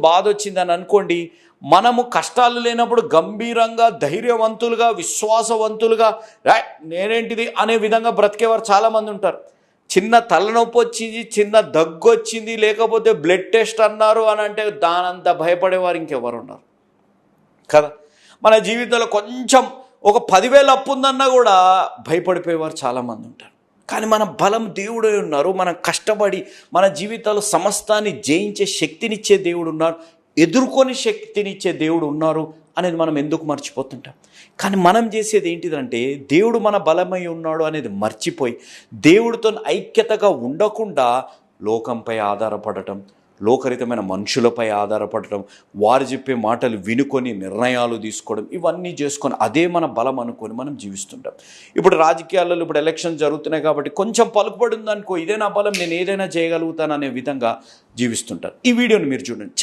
బాధ వచ్చిందని అనుకోండి, మనము కష్టాలు లేనప్పుడు గంభీరంగా ధైర్యవంతులుగా విశ్వాసవంతులుగా నేనేంటిది అనే విధంగా బ్రతికేవారు చాలామంది ఉంటారు. చిన్న తలనొప్పి వచ్చింది, చిన్న దగ్గు వచ్చింది, లేకపోతే బ్లడ్ టెస్ట్ అన్నారు అని అంటే దానంత భయపడేవారు ఇంకెవరు ఉన్నారు కదా. మన జీవితంలో కొంచెం ఒక 10,000 అప్పు ఉందన్నా కూడా భయపడిపోయేవారు చాలామంది ఉంటారు. కానీ మన బలం దేవుడే ఉన్నారు. మనం కష్టపడి మన జీవితాలు సమస్తాన్ని జయించే శక్తినిచ్చే దేవుడు ఉన్నారు, ఎదుర్కొని శక్తినిచ్చే దేవుడు ఉన్నారు అనేది మనం ఎందుకు మర్చిపోతుంటాం. కానీ మనం చేసేది ఏంటిదంటే దేవుడు మన బలమై ఉన్నాడు అనేది మర్చిపోయి దేవుడితో ఐక్యతగా ఉండకుండా లోకంపై ఆధారపడటం, లోకరితమైన మనుషులపై ఆధారపడటం, వారు చెప్పే మాటలు వినుకొని నిర్ణయాలు తీసుకోవడం, ఇవన్నీ చేసుకొని అదే మన బలం అనుకొని మనం జీవిస్తుంటాం. ఇప్పుడు రాజకీయాలలో ఇప్పుడు ఎలక్షన్ జరుగుతున్నాయి కాబట్టి కొంచెం పలుకుబడి ఉందనుకో, ఇదే నా బలం, నేను ఏదైనా చేయగలుగుతాను అనే విధంగా జీవిస్తుంటారు. ఈ వీడియోని మీరు చూడండి.